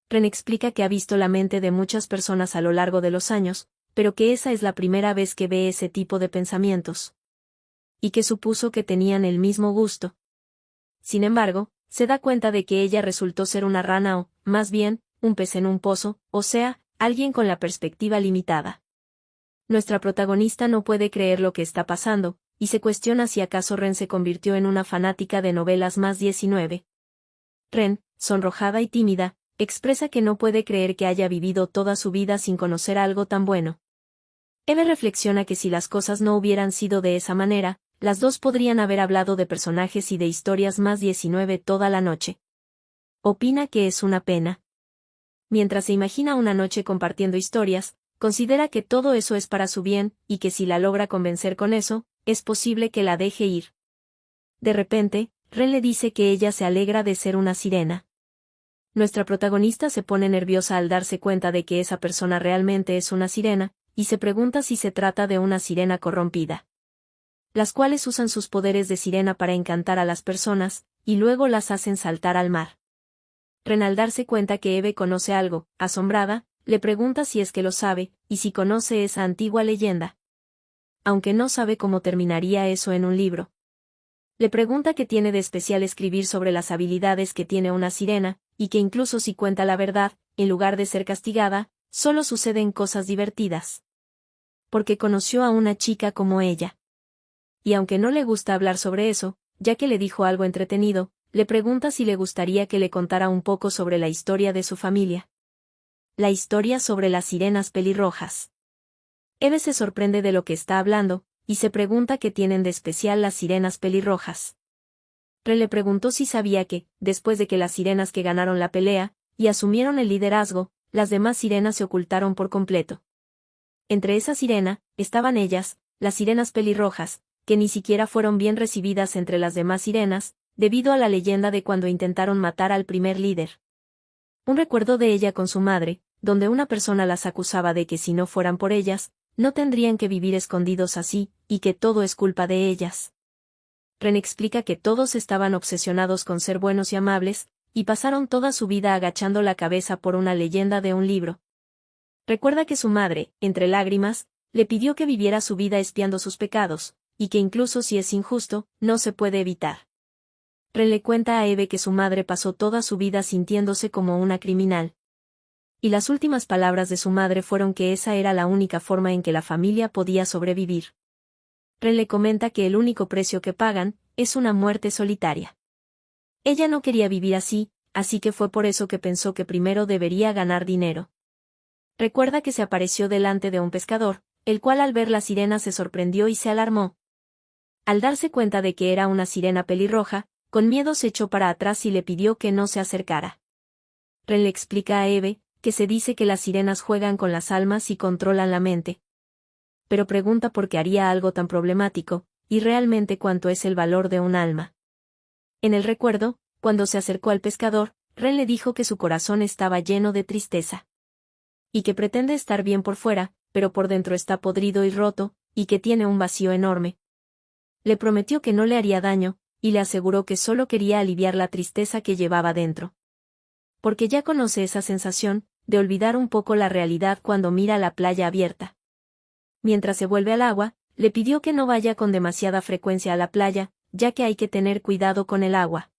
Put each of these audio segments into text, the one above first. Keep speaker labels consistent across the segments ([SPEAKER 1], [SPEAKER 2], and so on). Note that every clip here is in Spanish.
[SPEAKER 1] Ren explica que ha visto la mente de muchas personas a lo largo de los años, pero que esa es la primera vez que ve ese tipo de pensamientos. Y que supuso que tenían el mismo gusto. Sin embargo, se da cuenta de que ella resultó ser una rana o, más bien, un pez en un pozo, o sea, alguien con la perspectiva limitada. Nuestra protagonista no puede creer lo que está pasando, y se cuestiona si acaso Ren se convirtió en una fanática de novelas más 19. Ren, sonrojada y tímida, expresa que no puede creer que haya vivido toda su vida sin conocer algo tan bueno. Eve reflexiona que si las cosas no hubieran sido de esa manera, las dos podrían haber hablado de personajes y de historias más 19 toda la noche. Opina que es una pena. Mientras se imagina una noche compartiendo historias, considera que todo eso es para su bien, y que si la logra convencer con eso, es posible que la deje ir. De repente, Ren le dice que ella se alegra de ser una sirena. Nuestra protagonista se pone nerviosa al darse cuenta de que esa persona realmente es una sirena, y se pregunta si se trata de una sirena corrompida. Las cuales usan sus poderes de sirena para encantar a las personas, y luego las hacen saltar al mar. Ren, al darse cuenta que Eve conoce algo, asombrada, le pregunta si es que lo sabe, y si conoce esa antigua leyenda. Aunque no sabe cómo terminaría eso en un libro. Le pregunta qué tiene de especial escribir sobre las habilidades que tiene una sirena, y que incluso si cuenta la verdad, en lugar de ser castigada, solo suceden cosas divertidas. Porque conoció a una chica como ella. Y aunque no le gusta hablar sobre eso, ya que le dijo algo entretenido, le pregunta si le gustaría que le contara un poco sobre la historia de su familia. La historia sobre las sirenas pelirrojas. Eve se sorprende de lo que está hablando, y se pregunta qué tienen de especial las sirenas pelirrojas. Ren le preguntó si sabía que, después de que las sirenas que ganaron la pelea, y asumieron el liderazgo, las demás sirenas se ocultaron por completo. Entre esa sirena, estaban ellas, las sirenas pelirrojas, que ni siquiera fueron bien recibidas entre las demás sirenas, debido a la leyenda de cuando intentaron matar al primer líder. Un recuerdo de ella con su madre, donde una persona las acusaba de que si no fueran por ellas, no tendrían que vivir escondidos así, y que todo es culpa de ellas. Ren explica que todos estaban obsesionados con ser buenos y amables, y pasaron toda su vida agachando la cabeza por una leyenda de un libro. Recuerda que su madre, entre lágrimas, le pidió que viviera su vida espiando sus pecados, y que incluso si es injusto, no se puede evitar. Ren le cuenta a Eve que su madre pasó toda su vida sintiéndose como una criminal. Y las últimas palabras de su madre fueron que esa era la única forma en que la familia podía sobrevivir. Ren le comenta que el único precio que pagan es una muerte solitaria. Ella no quería vivir así que fue por eso que pensó que primero debería ganar dinero. Recuerda que se apareció delante de un pescador, el cual al ver la sirena se sorprendió y se alarmó. Al darse cuenta de que era una sirena pelirroja, con miedo se echó para atrás y le pidió que no se acercara. Ren le explica a Eve que se dice que las sirenas juegan con las almas y controlan la mente. Pero pregunta por qué haría algo tan problemático, y realmente cuánto es el valor de un alma. En el recuerdo, cuando se acercó al pescador, Ren le dijo que su corazón estaba lleno de tristeza. Y que pretende estar bien por fuera, pero por dentro está podrido y roto, y que tiene un vacío enorme. Le prometió que no le haría daño, y le aseguró que solo quería aliviar la tristeza que llevaba dentro. Porque ya conoce esa sensación, de olvidar un poco la realidad cuando mira la playa abierta. Mientras se vuelve al agua, le pidió que no vaya con demasiada frecuencia a la playa, ya que hay que tener cuidado con el agua.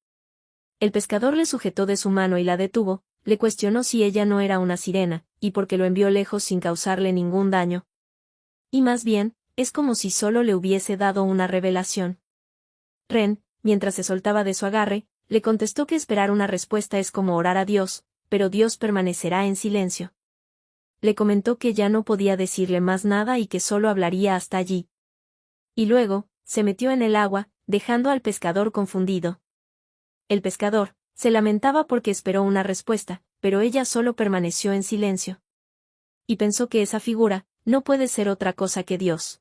[SPEAKER 1] El pescador le sujetó de su mano y la detuvo, le cuestionó si ella no era una sirena, y por qué lo envió lejos sin causarle ningún daño. Y más bien, es como si solo le hubiese dado una revelación. Ren, mientras se soltaba de su agarre, le contestó que esperar una respuesta es como orar a Dios, pero Dios permanecerá en silencio. Le comentó que ya no podía decirle más nada y que solo hablaría hasta allí. Y luego, se metió en el agua, dejando al pescador confundido. El pescador se lamentaba porque esperó una respuesta, pero ella solo permaneció en silencio. Y pensó que esa figura no puede ser otra cosa que Dios.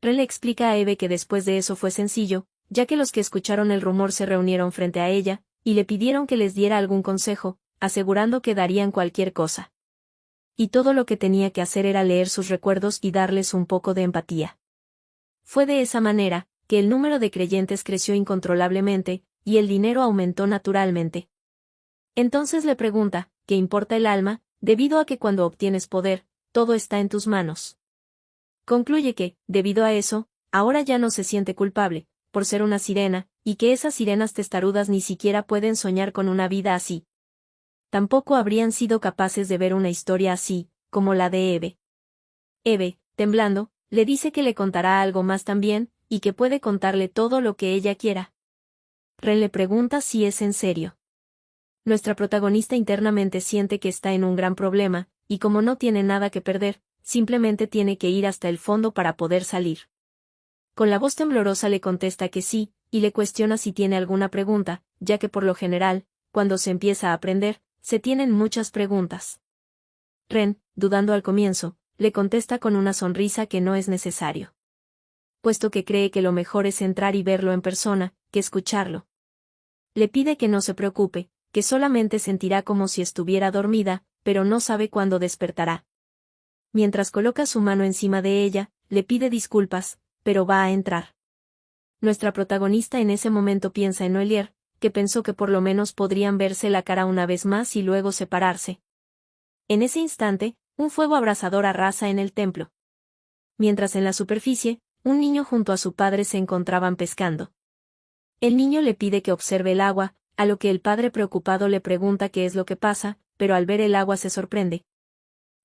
[SPEAKER 1] Ren le explica a Eve que después de eso fue sencillo, ya que los que escucharon el rumor se reunieron frente a ella, y le pidieron que les diera algún consejo, asegurando que darían cualquier cosa. Y todo lo que tenía que hacer era leer sus recuerdos y darles un poco de empatía. Fue de esa manera que el número de creyentes creció incontrolablemente, y el dinero aumentó naturalmente. Entonces le pregunta, que importa el alma, debido a que cuando obtienes poder, todo está en tus manos. Concluye que, debido a eso, ahora ya no se siente culpable, por ser una sirena, y que esas sirenas testarudas ni siquiera pueden soñar con una vida así. Tampoco habrían sido capaces de ver una historia así, como la de Eve. Eve, temblando, le dice que le contará algo más también, y que puede contarle todo lo que ella quiera. Ren le pregunta si es en serio. Nuestra protagonista internamente siente que está en un gran problema, y como no tiene nada que perder, simplemente tiene que ir hasta el fondo para poder salir. Con la voz temblorosa le contesta que sí, y le cuestiona si tiene alguna pregunta, ya que por lo general, cuando se empieza a aprender, se tienen muchas preguntas. Ren, dudando al comienzo, le contesta con una sonrisa que no es necesario. Puesto que cree que lo mejor es entrar y verlo en persona, que escucharlo. Le pide que no se preocupe, que solamente sentirá como si estuviera dormida, pero no sabe cuándo despertará. Mientras coloca su mano encima de ella, le pide disculpas, pero va a entrar. Nuestra protagonista en ese momento piensa en Noelier, que pensó que por lo menos podrían verse la cara una vez más y luego separarse. En ese instante, un fuego abrasador arrasa en el templo. Mientras en la superficie, un niño junto a su padre se encontraban pescando. El niño le pide que observe el agua, a lo que el padre preocupado le pregunta qué es lo que pasa, pero al ver el agua se sorprende.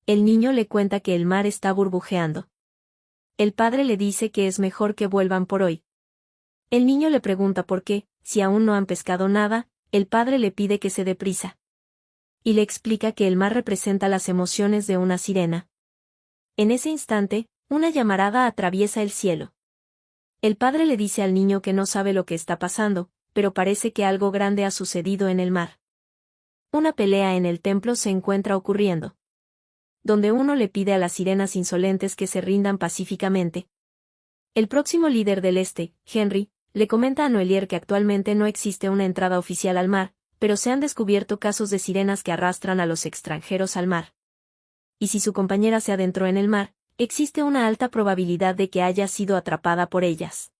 [SPEAKER 1] El niño le cuenta que el mar está burbujeando. El padre le dice que es mejor que vuelvan por hoy. El niño le pregunta por qué, si aún no han pescado nada, el padre le pide que se dé prisa. Y le explica que el mar representa las emociones de una sirena. En ese instante, una llamarada atraviesa el cielo. El padre le dice al niño que no sabe lo que está pasando, pero parece que algo grande ha sucedido en el mar. Una pelea en el templo se encuentra ocurriendo, donde uno le pide a las sirenas insolentes que se rindan pacíficamente. El próximo líder del este, Henry, le comenta a Noelier que actualmente no existe una entrada oficial al mar, pero se han descubierto casos de sirenas que arrastran a los extranjeros al mar. Y si su compañera se adentró en el mar, existe una alta probabilidad de que haya sido atrapada por ellas.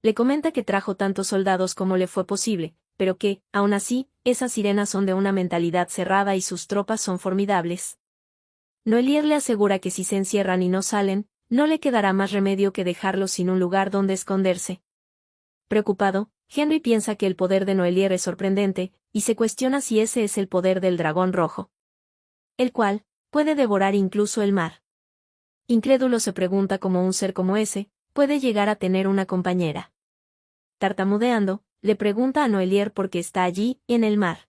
[SPEAKER 1] Le comenta que trajo tantos soldados como le fue posible, pero que, aún así, esas sirenas son de una mentalidad cerrada y sus tropas son formidables. Noelier le asegura que si se encierran y no salen, no le quedará más remedio que dejarlos sin un lugar donde esconderse. Preocupado, Henry piensa que el poder de Noelier es sorprendente, y se cuestiona si ese es el poder del dragón rojo, el cual puede devorar incluso el mar. Incrédulo se pregunta cómo un ser como ese puede llegar a tener una compañera. Tartamudeando, le pregunta a Noelier por qué está allí, en el mar.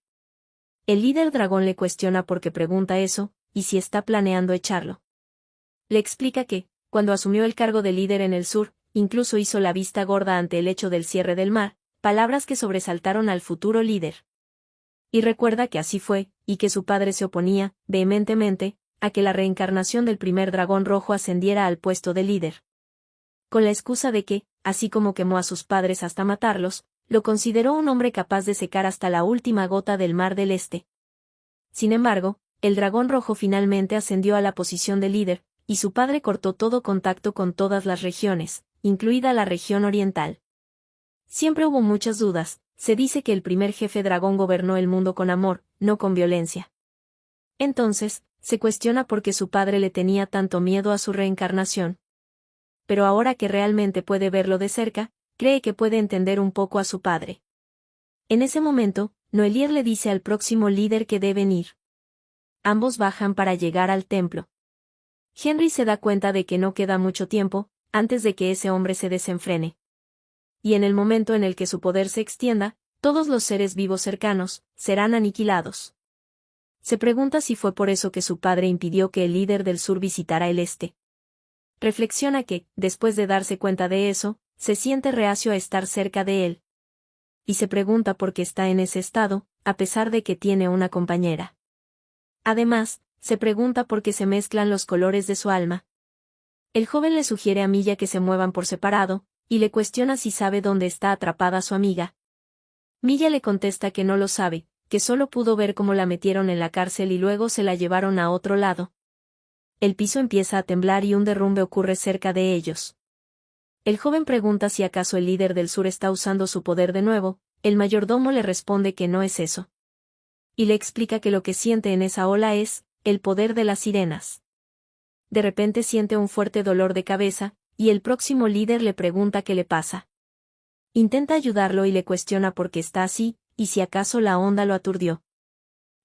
[SPEAKER 1] El líder dragón le cuestiona por qué pregunta eso, y si está planeando echarlo. Le explica que, cuando asumió el cargo de líder en el sur, incluso hizo la vista gorda ante el hecho del cierre del mar, palabras que sobresaltaron al futuro líder. Y recuerda que así fue, y que su padre se oponía, vehementemente, a que la reencarnación del primer dragón rojo ascendiera al puesto de líder. Con la excusa de que, así como quemó a sus padres hasta matarlos, lo consideró un hombre capaz de secar hasta la última gota del mar del este. Sin embargo, el dragón rojo finalmente ascendió a la posición de líder, y su padre cortó todo contacto con todas las regiones, incluida la región oriental. Siempre hubo muchas dudas, se dice que el primer jefe dragón gobernó el mundo con amor, no con violencia. Entonces, se cuestiona por qué su padre le tenía tanto miedo a su reencarnación. Pero ahora que realmente puede verlo de cerca, cree que puede entender un poco a su padre. En ese momento, Noelier le dice al próximo líder que deben ir. Ambos bajan para llegar al templo. Henry se da cuenta de que no queda mucho tiempo, antes de que ese hombre se desenfrene. Y en el momento en el que su poder se extienda, todos los seres vivos cercanos serán aniquilados. Se pregunta si fue por eso que su padre impidió que el líder del sur visitara el este. Reflexiona que, después de darse cuenta de eso, se siente reacio a estar cerca de él. Y se pregunta por qué está en ese estado, a pesar de que tiene una compañera. Además, se pregunta por qué se mezclan los colores de su alma. El joven le sugiere a Milla que se muevan por separado, y le cuestiona si sabe dónde está atrapada su amiga. Milla le contesta que no lo sabe, que solo pudo ver cómo la metieron en la cárcel y luego se la llevaron a otro lado. El piso empieza a temblar y un derrumbe ocurre cerca de ellos. El joven pregunta si acaso el líder del sur está usando su poder de nuevo, el mayordomo le responde que no es eso. Y le explica que lo que siente en esa ola es el poder de las sirenas. De repente siente un fuerte dolor de cabeza, y el próximo líder le pregunta qué le pasa. Intenta ayudarlo y le cuestiona por qué está así, y si acaso la onda lo aturdió.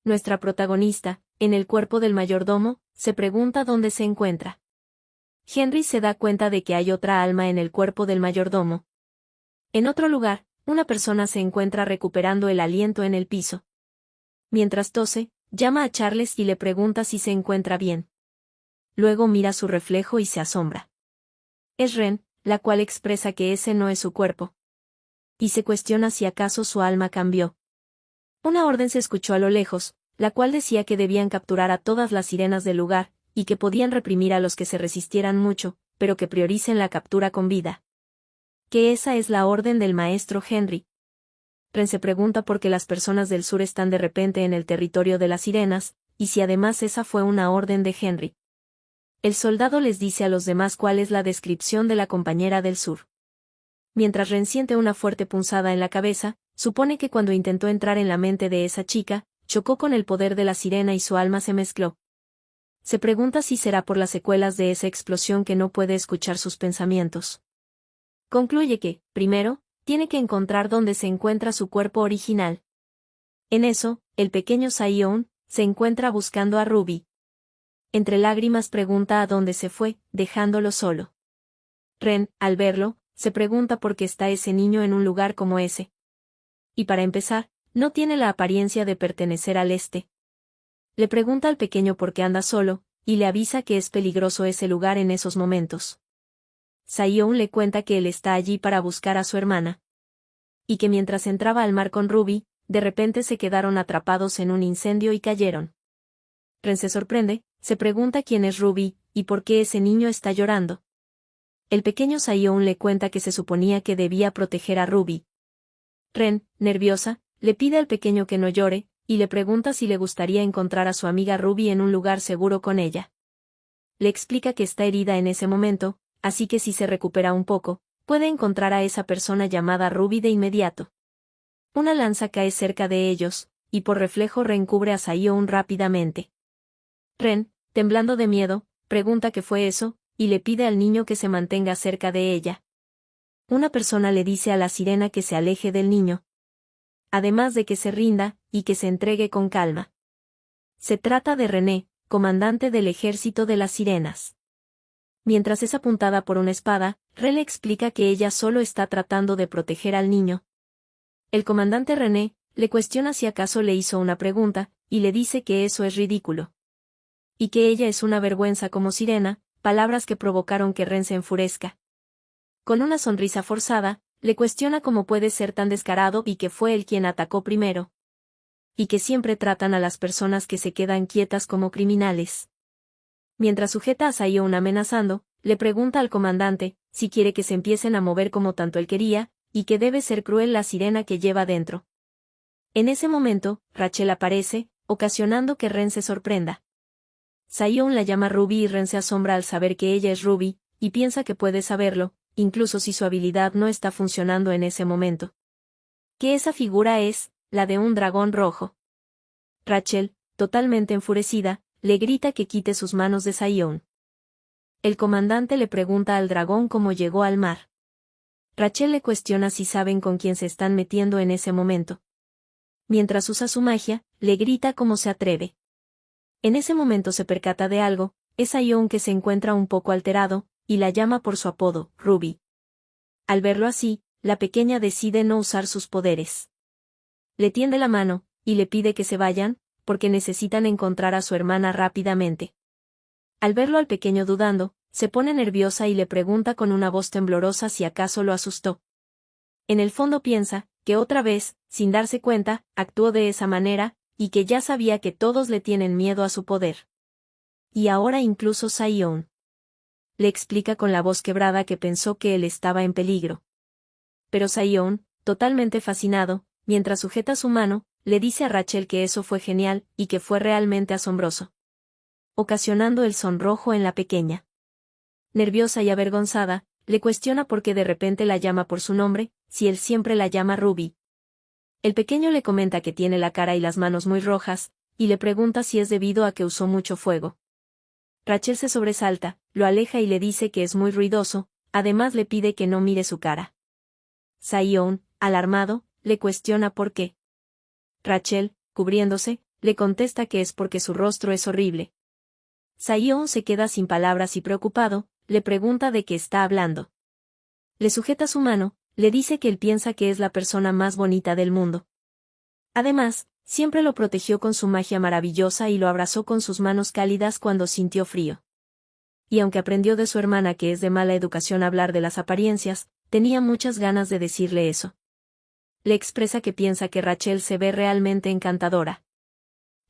[SPEAKER 1] Nuestra protagonista, en el cuerpo del mayordomo, se pregunta dónde se encuentra. Henry se da cuenta de que hay otra alma en el cuerpo del mayordomo. En otro lugar, una persona se encuentra recuperando el aliento en el piso. Mientras tose, llama a Charles y le pregunta si se encuentra bien. Luego mira su reflejo y se asombra. Es Ren, la cual expresa que ese no es su cuerpo. Y se cuestiona si acaso su alma cambió. Una orden se escuchó a lo lejos, la cual decía que debían capturar a todas las sirenas del lugar, y que podían reprimir a los que se resistieran mucho, pero que prioricen la captura con vida. Que esa es la orden del maestro Henry. Ren se pregunta por qué las personas del sur están de repente en el territorio de las sirenas, y si además esa fue una orden de Henry. El soldado les dice a los demás cuál es la descripción de la compañera del sur. Mientras Ren siente una fuerte punzada en la cabeza, supone que cuando intentó entrar en la mente de esa chica, chocó con el poder de la sirena y su alma se mezcló. Se pregunta si será por las secuelas de esa explosión que no puede escuchar sus pensamientos. Concluye que, primero, tiene que encontrar dónde se encuentra su cuerpo original. En eso, el pequeño Sion se encuentra buscando a Ruby. Entre lágrimas pregunta a dónde se fue, dejándolo solo. Ren, al verlo, se pregunta por qué está ese niño en un lugar como ese. Y para empezar, no tiene la apariencia de pertenecer al este. Le pregunta al pequeño por qué anda solo, y le avisa que es peligroso ese lugar en esos momentos. Sion le cuenta que él está allí para buscar a su hermana. Y que mientras entraba al mar con Ruby, de repente se quedaron atrapados en un incendio y cayeron. Ren se sorprende, se pregunta quién es Ruby, y por qué ese niño está llorando. El pequeño Sion le cuenta que se suponía que debía proteger a Ruby. Ren, nerviosa, le pide al pequeño que no llore, y le pregunta si le gustaría encontrar a su amiga Ruby en un lugar seguro con ella. Le explica que está herida en ese momento, así que si se recupera un poco, puede encontrar a esa persona llamada Ruby de inmediato. Una lanza cae cerca de ellos, y por reflejo Ren cubre a Sion rápidamente. Ren, temblando de miedo, pregunta qué fue eso, y le pide al niño que se mantenga cerca de ella. Una persona le dice a la sirena que se aleje del niño. Además de que se rinda, y que se entregue con calma. Se trata de René, comandante del ejército de las sirenas. Mientras es apuntada por una espada, Ren le explica que ella solo está tratando de proteger al niño. El comandante René le cuestiona si acaso le hizo una pregunta, y le dice que eso es ridículo. Y que ella es una vergüenza como sirena, palabras que provocaron que Ren se enfurezca. Con una sonrisa forzada, le cuestiona cómo puede ser tan descarado y que fue él quien atacó primero. Y que siempre tratan a las personas que se quedan quietas como criminales. Mientras sujeta a Sion amenazando, le pregunta al comandante si quiere que se empiecen a mover como tanto él quería, y que debe ser cruel la sirena que lleva dentro. En ese momento, Rachel aparece, ocasionando que Ren se sorprenda. Sion la llama Ruby y Ren se asombra al saber que ella es Ruby, y piensa que puede saberlo, incluso si su habilidad no está funcionando en ese momento. Que esa figura es la de un dragón rojo. Rachel, totalmente enfurecida, le grita que quite sus manos de Sion. El comandante le pregunta al dragón cómo llegó al mar. Rachel le cuestiona si saben con quién se están metiendo en ese momento. Mientras usa su magia, le grita cómo se atreve. En ese momento se percata de algo, es Sion que se encuentra un poco alterado, y la llama por su apodo, Ruby. Al verlo así, la pequeña decide no usar sus poderes. Le tiende la mano, y le pide que se vayan, porque necesitan encontrar a su hermana rápidamente. Al verlo al pequeño dudando, se pone nerviosa y le pregunta con una voz temblorosa si acaso lo asustó. En el fondo piensa, que otra vez, sin darse cuenta, actuó de esa manera, y que ya sabía que todos le tienen miedo a su poder. Y ahora incluso Sion. Le explica con la voz quebrada que pensó que él estaba en peligro. Pero Sion, totalmente fascinado, mientras sujeta su mano, le dice a Rachel que eso fue genial, y que fue realmente asombroso. Ocasionando el sonrojo en la pequeña. Nerviosa y avergonzada, le cuestiona por qué de repente la llama por su nombre, si él siempre la llama Ruby. El pequeño le comenta que tiene la cara y las manos muy rojas, y le pregunta si es debido a que usó mucho fuego. Rachel se sobresalta, lo aleja y le dice que es muy ruidoso, además le pide que no mire su cara. Sayon, alarmado, le cuestiona por qué. Rachel, cubriéndose, le contesta que es porque su rostro es horrible. Sayon se queda sin palabras y preocupado, le pregunta de qué está hablando. Le sujeta su mano, le dice que él piensa que es la persona más bonita del mundo. Además, siempre lo protegió con su magia maravillosa y lo abrazó con sus manos cálidas cuando sintió frío. Y aunque aprendió de su hermana que es de mala educación hablar de las apariencias, tenía muchas ganas de decirle eso. Le expresa que piensa que Rachel se ve realmente encantadora.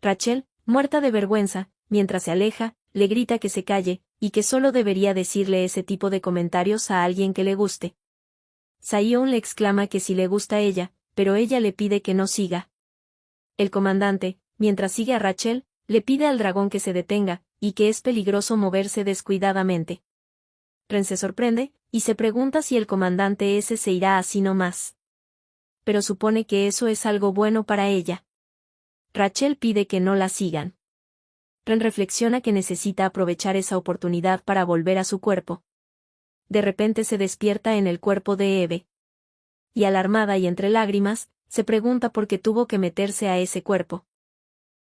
[SPEAKER 1] Rachel, muerta de vergüenza, mientras se aleja, le grita que se calle, y que solo debería decirle ese tipo de comentarios a alguien que le guste. Sayon le exclama que sí le gusta a ella, pero ella le pide que no siga. El comandante, mientras sigue a Rachel, le pide al dragón que se detenga, y que es peligroso moverse descuidadamente. Ren se sorprende, y se pregunta si el comandante ese se irá así nomás. Pero supone que eso es algo bueno para ella. Rachel pide que no la sigan. Ren reflexiona que necesita aprovechar esa oportunidad para volver a su cuerpo. De repente se despierta en el cuerpo de Eve. Y alarmada y entre lágrimas, se pregunta por qué tuvo que meterse a ese cuerpo.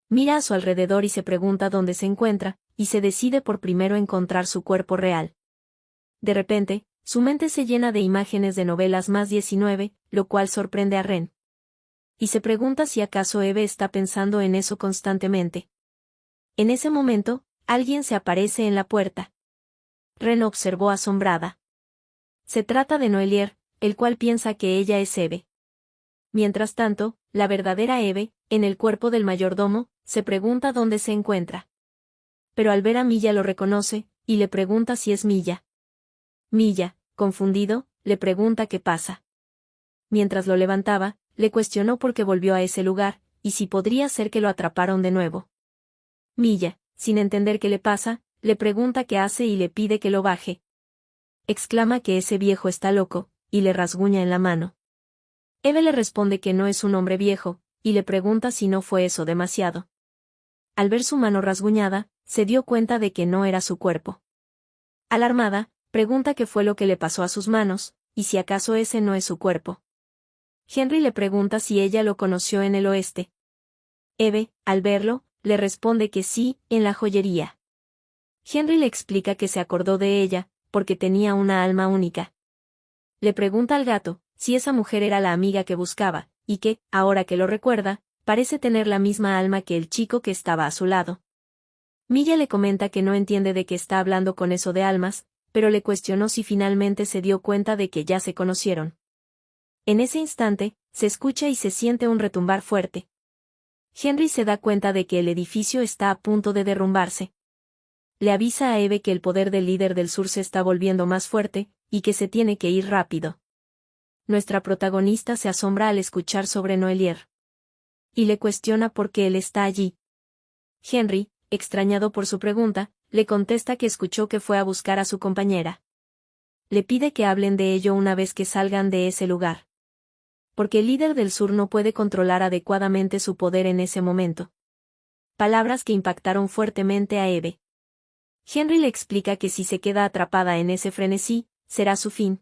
[SPEAKER 1] Mira a su alrededor y se pregunta dónde se encuentra, y se decide por primero encontrar su cuerpo real. De repente, su mente se llena de imágenes de novelas más 19, lo cual sorprende a Ren. Y se pregunta si acaso Eve está pensando en eso constantemente. En ese momento, alguien se aparece en la puerta. Ren observó asombrada. Se trata de Noelier, el cual piensa que ella es Eve. Mientras tanto, la verdadera Eve, en el cuerpo del mayordomo, se pregunta dónde se encuentra. Pero al ver a Milla lo reconoce, y le pregunta si es Milla. Milla, confundido, le pregunta qué pasa. Mientras lo levantaba, le cuestionó por qué volvió a ese lugar, y si podría ser que lo atraparon de nuevo. Milla, sin entender qué le pasa, le pregunta qué hace y le pide que lo baje. Exclama que ese viejo está loco, y le rasguña en la mano. Eve le responde que no es un hombre viejo, y le pregunta si no fue eso demasiado. Al ver su mano rasguñada, se dio cuenta de que no era su cuerpo. Alarmada, pregunta qué fue lo que le pasó a sus manos, y si acaso ese no es su cuerpo. Henry le pregunta si ella lo conoció en el oeste. Eve, al verlo, le responde que sí, en la joyería. Henry le explica que se acordó de ella, porque tenía una alma única. Le pregunta al gato, si esa mujer era la amiga que buscaba, y que, ahora que lo recuerda, parece tener la misma alma que el chico que estaba a su lado. Milla le comenta que no entiende de qué está hablando con eso de almas, pero le cuestionó si finalmente se dio cuenta de que ya se conocieron. En ese instante, se escucha y se siente un retumbar fuerte. Henry se da cuenta de que el edificio está a punto de derrumbarse. Le avisa a Eve que el poder del líder del sur se está volviendo más fuerte, y que se tiene que ir rápido. Nuestra protagonista se asombra al escuchar sobre Noelier. Y le cuestiona por qué él está allí. Henry, extrañado por su pregunta, le contesta que escuchó que fue a buscar a su compañera. Le pide que hablen de ello una vez que salgan de ese lugar. Porque el líder del sur no puede controlar adecuadamente su poder en ese momento. Palabras que impactaron fuertemente a Eve. Henry le explica que si se queda atrapada en ese frenesí, será su fin.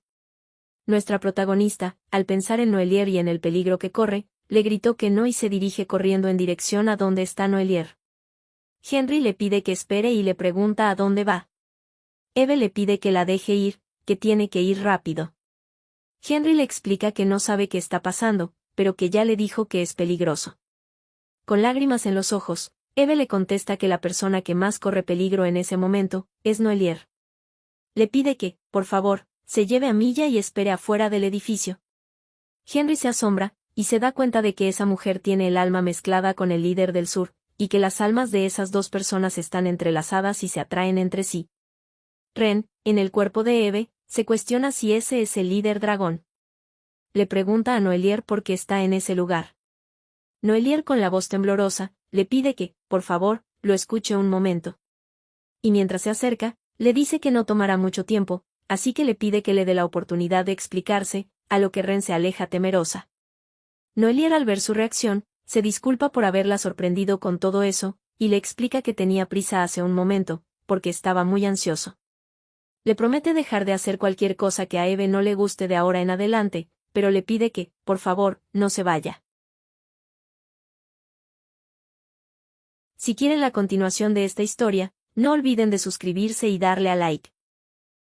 [SPEAKER 1] Nuestra protagonista, al pensar en Noelier y en el peligro que corre, le gritó que no y se dirige corriendo en dirección a donde está Noelier. Henry le pide que espere y le pregunta a dónde va. Eve le pide que la deje ir, que tiene que ir rápido. Henry le explica que no sabe qué está pasando, pero que ya le dijo que es peligroso. Con lágrimas en los ojos, Eve le contesta que la persona que más corre peligro en ese momento, es Noelier. Le pide que, por favor, se lleve a Milla y espere afuera del edificio. Henry se asombra, y se da cuenta de que esa mujer tiene el alma mezclada con el líder del sur, y que las almas de esas dos personas están entrelazadas y se atraen entre sí. Ren, en el cuerpo de Eve, se cuestiona si ese es el líder dragón. Le pregunta a Noelier por qué está en ese lugar. Noelier con la voz temblorosa, le pide que, por favor, lo escuche un momento. Y mientras se acerca, le dice que no tomará mucho tiempo, así que le pide que le dé la oportunidad de explicarse, a lo que Ren se aleja temerosa. Noelier, al ver su reacción, se disculpa por haberla sorprendido con todo eso, y le explica que tenía prisa hace un momento, porque estaba muy ansioso. Le promete dejar de hacer cualquier cosa que a Eve no le guste de ahora en adelante, pero le pide que, por favor, no se vaya. Si quieren la continuación de esta historia, no olviden de suscribirse y darle a like.